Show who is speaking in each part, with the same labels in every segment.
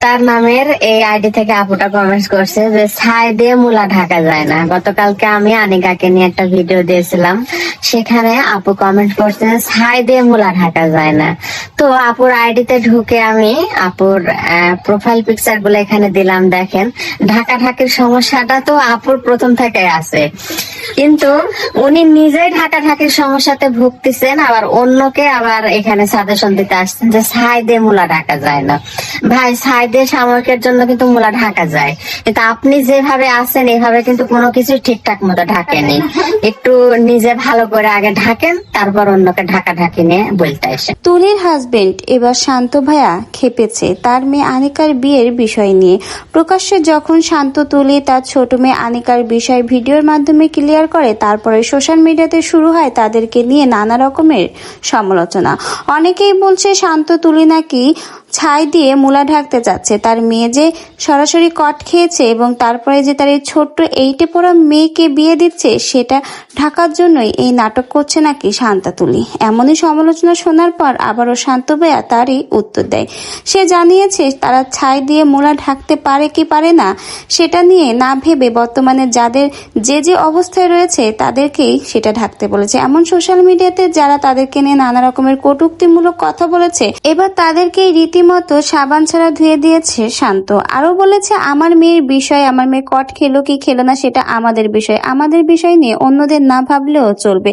Speaker 1: তার নামের এই আইডি থেকে আপুটা কমেন্টস করছে যে ছাই দিয়ে মূলা ঢাকা যায় না। গতকালকে আমি আনিকাকে নিয়ে একটা ভিডিও দিয়েছিলাম, সেখানে আপু কমেন্ট করছে ছাই দিয়ে মূলা ঢাকা যায় না। তো আপুর আইডিতে ঢুকে আমি আপুর প্রোফাইল পিকচার গুলো এখানে দিলাম, দেখেন ঢাকাঢাকির সমস্যাটা তো আপুর প্রথম থেকে আছে, কিন্তু উনি নিজেই ঢাকাঢাকির সমস্যাতে ভুগতেছেন, আবার অন্যকে আবার এখানে সাজেশন দিতে আসছেন যে ছাই দিয়ে মূলা ঢাকা যায় না। ভাই, ছাই দিয়ে সাময়িকের জন্য কিন্তু মূলা ঢাকা যায়, কিন্তু আপনি যেভাবে আছেন এভাবে কিন্তু কোনো কিছু ঠিকঠাক মতো ঢাকেনি। একটু নিজে ভালো করে আগে ঢাকেন, তারপর অন্যকে ঢাকাঢাকি নিয়ে বলতে আসেন।
Speaker 2: তুলির হাজবেন্ড এবার শান্ত ভাইয়া খেপেছে তার মেয়ে আনিকার বিয়ের বিষয় নিয়ে। প্রকাশ্যে যখন শান্ত তুলি তার ছোট মেয়ে আনিকার বিষয় ভিডিওর মাধ্যমে ক্লিয়ার করে, তারপরে সোশ্যাল মিডিয়াতে শুরু হয় তাদেরকে নিয়ে নানা রকমের সমালোচনা। অনেকেই বলছে শান্ত তুলি নাকি ছাই দিয়ে মূলা ঢাকতে যাচ্ছে, তার মেয়ে যে সরাসরি কট খেয়েছে এবং তারপরে যে তার এই ছোট্ট 8-এ পড়া মেয়েকে বিয়ে দিচ্ছে সেটা ঢাকার জন্যই এই নাটক করছে নাকি শান্তা তুলি। এমনই সমালোচনা শোনার পর আবারও শান্ত ভাইয়া তারই উত্তর দেয়। সে জানিয়েছে তারা ছাই দিয়ে মূলা ঢাকতে পারে কি পারে না সেটা নিয়ে না ভেবে বর্তমানে যাদের যে অবস্থায় রয়েছে তাদেরকেই সেটা ঢাকতে বলেছে। এমন সোশ্যাল মিডিয়াতে যারা তাদেরকে নিয়ে নানা রকমের কটূক্তিমূলক কথা বলেছে, এবার তাদেরকেই রীতিমতো সাবান ছাড়া ধুয়ে দিয়েছে শান্ত। আরো বলেছে আমার মেয়ের বিষয়, আমার মেয়ে কট খেলো কি খেলো না সেটা আমাদের বিষয়, আমাদের বিষয় নিয়ে অন্যদের না ভাবলেও চলবে,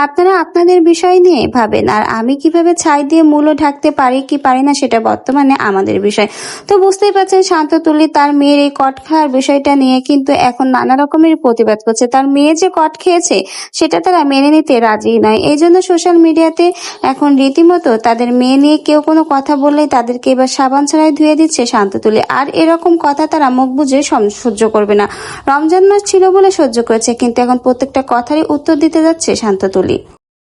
Speaker 2: আপনারা আপনাদের বিষয় নিয়ে ভাবেন, আর আমি কিভাবে ছাই দিয়ে মূলো ঢাকতে পারি কি পারি না সেটা বর্তমানে আমাদের বিষয়। তো বুঝতেই পারছেন শান্ত তুলি তার মেয়ের এই কট খাওয়ার বিষয়টা নিয়ে কিন্তু এখন নানা রকমের প্রতিবাদ করছে। তার মেয়ে যে কট খেয়েছে সেটা তারা মেনে নিতে রাজি নয়, এই জন্য সোশ্যাল মিডিয়াতে এখন রীতিমতো তাদের মেয়ে নিয়ে কেউ কোনো কথা বললেই তাদেরকে এবার সাবান ছাড়াই ধুয়ে দিচ্ছে শান্ত তুলি। আর এরকম কথা তারা মুখ বুঝে সহ্য করবে না। রমজান মাস ছিল বলে সহ্য করেছে, কিন্তু এখন প্রত্যেকটা কথারই উত্তর দিতে যাচ্ছে শান্ত তুলি।